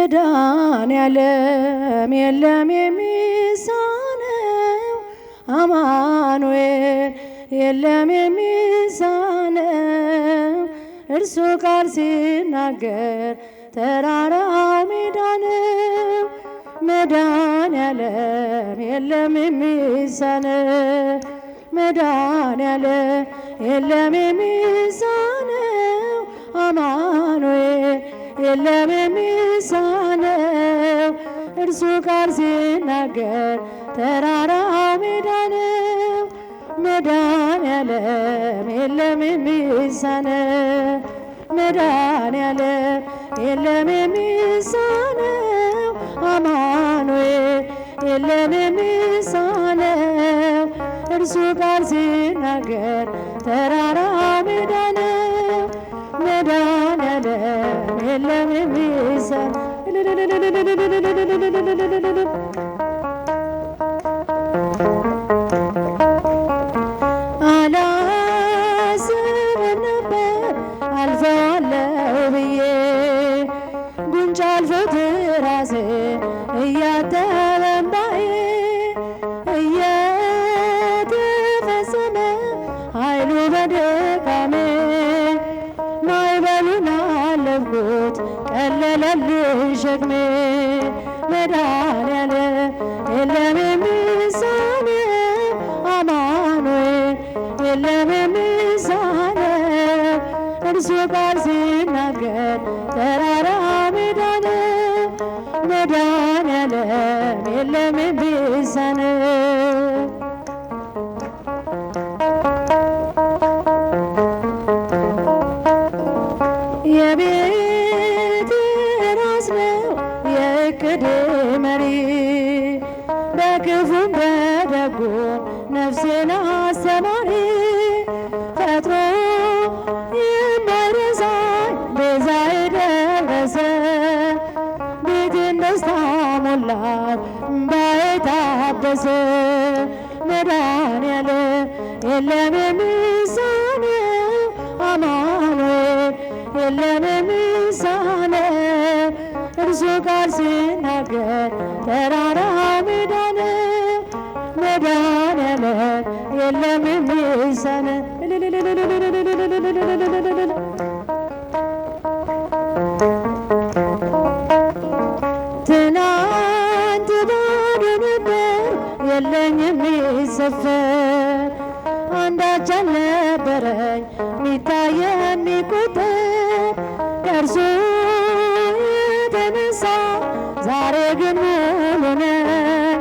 መድኃኔዓለም የለም የሚሳነው አማኑኤል የለም የሚሳነው እርሱ ቃል ሲናገር ተራራው ሜዳ ነው። መድኃኔዓለም የለም የሚሳነው መድኃኔዓለም የለም የሚሳነው አማኑኤል የለም የሚሳነው እርሱ ቃል ሲናገር ተራራው ሜዳ ነው። መድኃኔዓለም የለም የሚሳነው መድኃኔዓለም የለም የሚሳነው አማኑኤል የለም የሚሳነው እርሱ ቃል ሲናገር ተራራው ሜዳ ነው። መድኃኔዓለም የለም የሚሳነው አላስብም ነበር አልፈዋለሁ ብዬ ጉንጭ አልፎት ራሴ እያጠበ እምባዬ እየተፈጸመ ኃይሉ በድካሜ ማዕበሉን አለፍኩት ቀለለልኝ ሸክሜ። መድኃኔዓለም የለም የሚሳነው አማኑኤል የለም የሚሳነው እርሱ ቃል ሲናገር ተራራው ሜዳ ነው። መድኃኔዓለም የለም የሚሳነው የቤቴ ራስ ነው የዕቅዴ መሪ በክፉም በደጉም ነፍሴን አስተማሪ ፈጥሮ የማይረሳኝ ቤዛዬ ደረሰ ቤቴን ደስታ ሞላት እምባዬ ታበሰ። መድኃኔዓለም የለም የሚሳነው አማኑኤል የለም የሚሳነው እርሱ ቃል ሲናገር ተራራው ሜዳ ነው። መድኃኔዓለም የለም የሚሳነው ትናንት ባዶ ነበር የለኝም የሚሰፈር አንዳች አልነበረኝ ሚታይ የሚቆጠር ከእርሱ የተነሳ ዛሬ ግን ሙሉ ነኝ።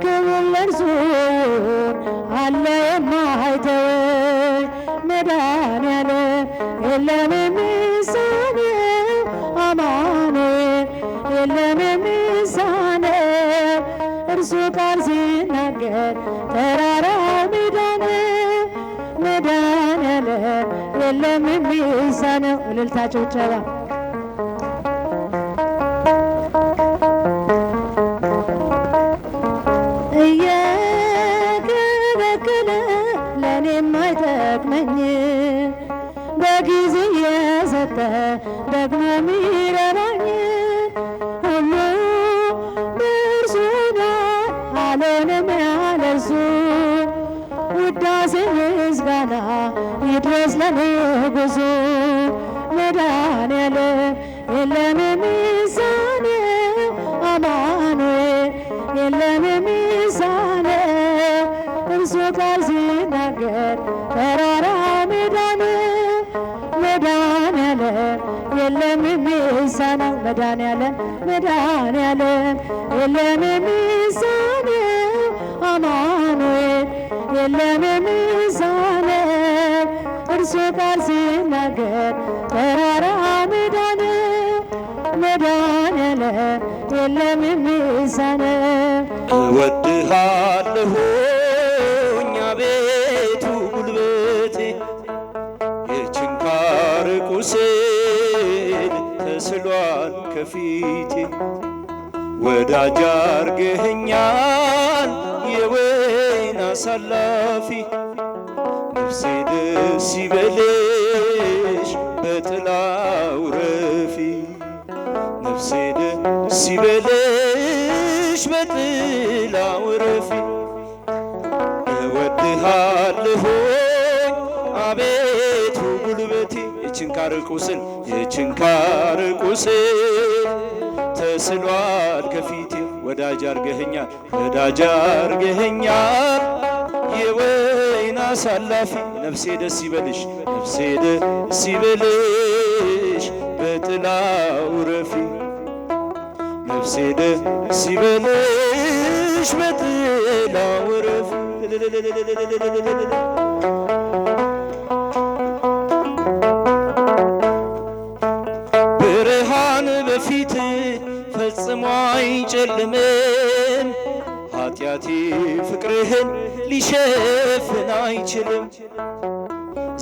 ክብር ለእርሱ ይሁን አለ የማይተወኝ። መድኃኔዓለም የለም የሚሳነው አማኑኤል የለም የሚሳነው እርሱ ቃል ሲናገር ተራራው ሜዳ ነው። መድኃኔዓለም የለም የሚሳነው እልልታ ጭብጨባ እየከለከለ ለእኔ የማይጠቅመኝ በጊዜ የሰጠ ደግሞ ሚረባኝ ሁሉ በእርሱ ላይ አልሆነም ያለ እርሱ ውዳሴ ምስጋና ይድረስ ለንጉሡ። መድኃኔዓለም የለም የሚሳነው አማኑኤል የለም የሚሳነው እርሱ ቃል ሲናገር ተራራው ሜዳ ነው። መድኃኔዓለም የለም የሚሳነው መድኃኔዓለም መድኃኔዓለም የለም የሚሳነው አማኑኤል የለም የሚሳነው እርሱ ቃል ሲናገር ተራራው ሜዳ ነው። መድኃኔዓለም የለም የሚሳነው እወድሃለሁኝ አቤቱ ጉልበቴ የችንካር ቁስል ተስሏል ከፊቴ ወዳጅ አርገኸኛል የወይን አሳላፊ ነፍሴ ደስ ይበልሽ በጥላው ረፊ ነፍሴ ሲበልሽ በጥላው ረፊ እወድሃለሁኝ አቤቱ ጉልበቴ የችንካር ቁስል ተስሏል ከፊቴ ወዳጅ አርገኸኛል የወይን አሳላፊ ነፍሴ ደስ ይበልሽ በጥላው ረፊ ነፍሴ ደስ ይበልሽ በጥላው ረፊ ብርሃን በፊት ፈጽሞ አይጨልምም ኃጢአቴ ፍቅርህን ሊሸፍን አይችልም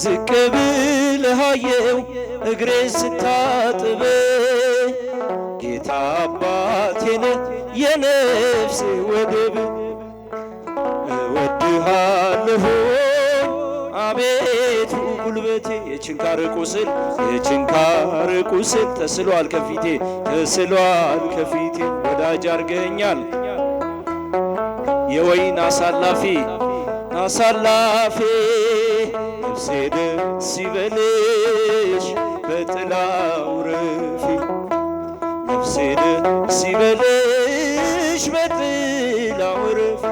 ዝቅ ብለህ አየው እግሬ ስታጥብ ጌታ አባቴ ነህ የነፍሴ ወደብ እወድሃለሁ አቤቱ ጉልበቴ የችንካር ቁስል ተስሏል ከፊቴ ወዳጅ አርገኛል የወይን አሳላፊ ነፍሴ ደስ ይበልሽ በጥላው ረፊ ነፍሴ ደስ ይበልሽ በጥላው ረፊ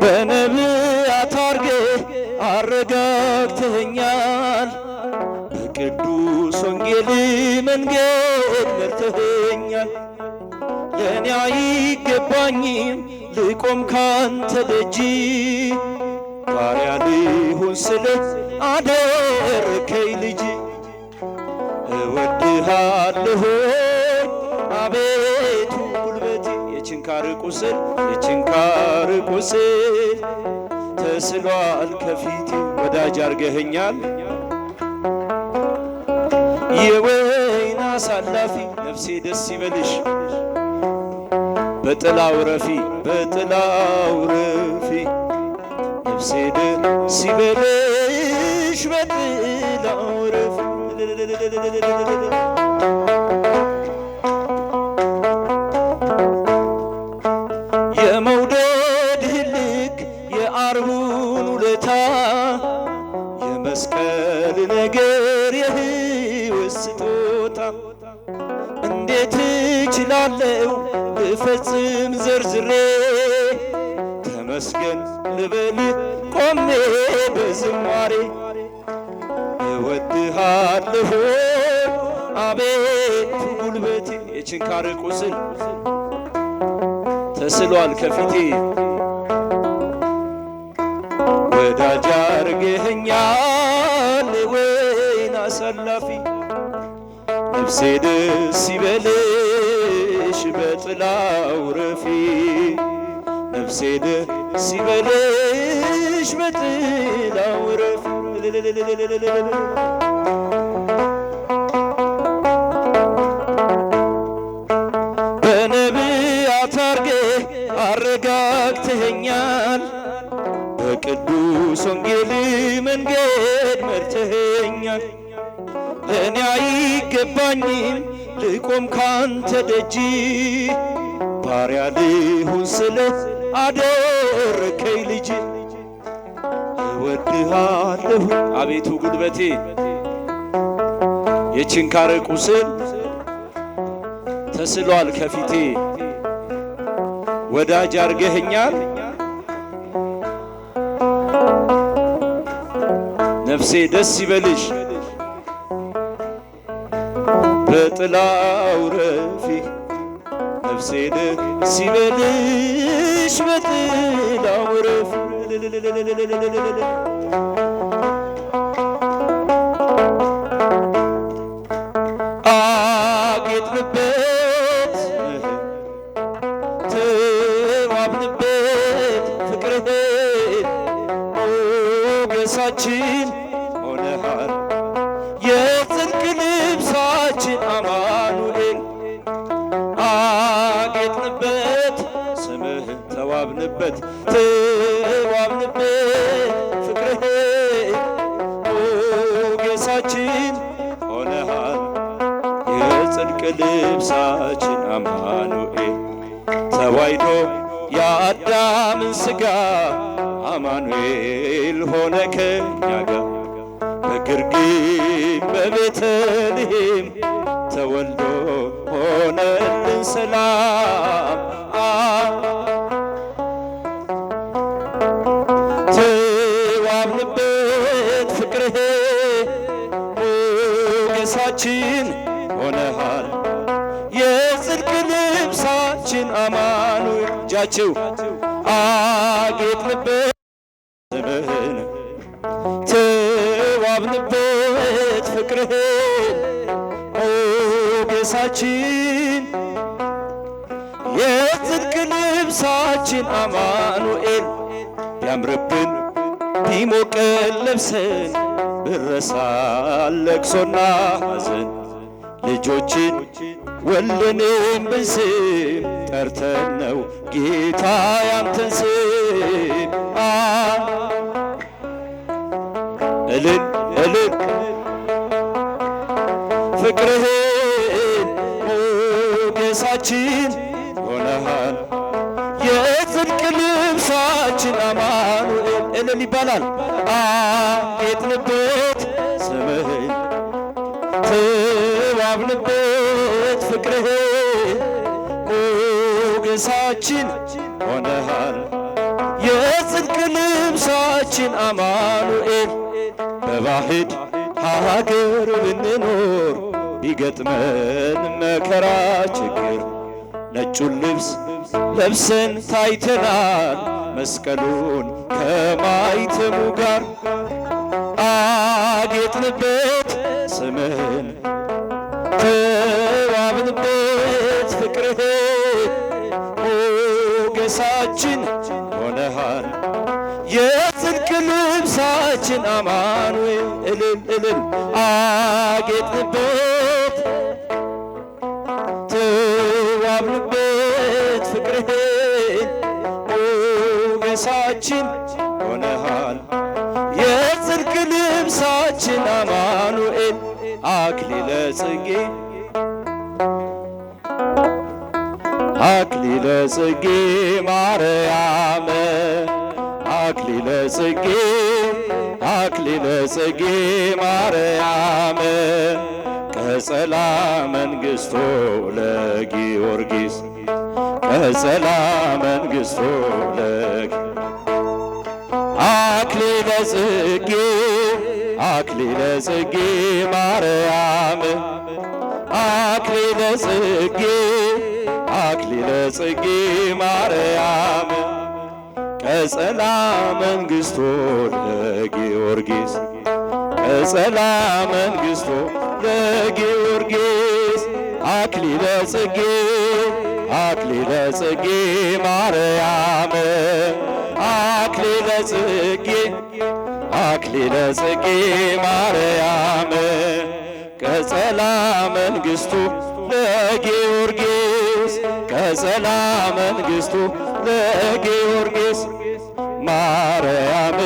በነቢያት አርገህ አረጋግተኸኛል በቅዱስ ወንጌል መንገድ መርተኸኛል ለእኔ አይገባኝም ልቆም ካንተ ደጅ ባሪያ ልሁን ስልህ አደረከኝ ልጅ እወድሃለሁ አቤቱ ጉልበቴ የችንካር ቁስል ተስሏል ከፊቴ ወዳጅ አርገኸኛል የወይን አሳላፊ ነፍሴ ደስ ይበልሽ በጥላው ረፊ ነፍሴ ደስ ይበልሽ በጥላው ረፊ የመውደድህ ልክ የአርቡን ውለታ የመስቀል ነገር የሕይወት ስጦታ እንዴት እችላለሁ ልፈጽም ዘርዝሬ ተመስገን ልበል ቆሜ በዝማሬ እወድሃለሁ አቤቱ ጉልበቴ የችንካር ቁስል ተስሏል ከፊቴ ወዳጅ አርገኸኛል ወይን አሳላፊ ነፍሴ ደስ ይበልሽ በጥላው ረፊ ነፍሴ ደስ ይበልሽ በጥላው ረፊ በነቢያት አርገህ አረጋግተኸኛል በቅዱስ ወንጌል መንገድ መርተኸኛል ለእኔ አይገባኝም ልቆም ካንተ ደጅ ባሪያ ልሁን ስልህ አደረከኝ ልጅ እወድሃለሁ አቤቱ ጉልበቴ የችንካር ቁስል ተስሏል ከፊቴ ወዳጅ አርገኸኛል ነፍሴ ደስ ይበልሽ በጥላው ረፊ ነፍሴ ደስ ይበልሽ በጥላው ረፊ አጌጥንበት ተዋብንበት ፍቅርህን ሞገሳችን ሆነሃል የጽድቅ ልብሳችን አማኑኤል አጌጥንበት ስምህን ተዋብንበት ፍቅርህን ሞገሳችን ሆነሃል የጽድቅ ልብሳችን አማኑኤል ተዋሕዶ የአዳምን ሥጋ አማኑኤል ሆነ ከኛ ጋር በግርግም በቤተልሔም ተወልዶ ሆነልን ሰላም ተዋብንበት ፍቅርህ ሞገሳችን ሆነሃል የጽድቅ ልብሳችን አማኑኤል እጃችሁ አጌጥንበት ስምህን ተዋብንበት ፍቅርህን ሞገሳችን የጽድቅ ልብሳችን አማኑኤል ቢያምርብን ቢሞቀን ለብሰን ብረሳን ለቅሶና ሐዘን ልጆችን ወልደንም ብንስም ጠርተን ነው ጌታ ያንተን ስም እልል እልል ፍቅርህን ሞገሳችን ሆነሃል የጽድቅ ልብሳችን አማኑኤል እልል ይባላል አጌጥንበት ስምህን ተዋብንበት ፍቅርህን ሞገሳችን ሆነሃል የጽድቅ ልብሳችን አማኑኤል በባዕድ ሀገር ብንኖር ቢገጥመን መከራ ችግር ነጩን ልብስ ለብሰን ታይተናል መስቀሉን ከማይተሙ ጋር አጌጥንበት ስምህን ተዋብንበት ፍቅርህን ሞገሳችን ሆነሃል የጽድቅ ልብሳችን አማኑኤል እልል እልል አጌጥንበት ተዋብንበት ፍቅርህን ሞገሳችን ሆነሃል የጽድቅ ልብሳችን አማኑኤል አክሊለ ጽጌ አክሊለ ጽጌ ማርያም አክሊለ ጽጌ አክሊለ ጽጌ ማርያም ቀጸላ መንግሥቶ ለጊዮርጊስ ቀጸላ መንግሥቶ አክሊለ ጽጌ አክሊለ ጽጌ ማርያም አክሊለ ጽጌ አክሊለ ጽጌ ማርያም ቀጸላ መንግሥቶ ለጊዮርጊስ ቀጸላ መንግሥቶ ለጊዮርጊስ አክሊለ ጽጌ አክሊለ ጽጌ ማርያም አክሊለ ጽጌ አክሊለ ጽጌ ማርያም ቀጸላ መንግሥቱ ለጊዮርጊስ ቀጸላ መንግሥቱ ለጊዮርጊስ ማርያም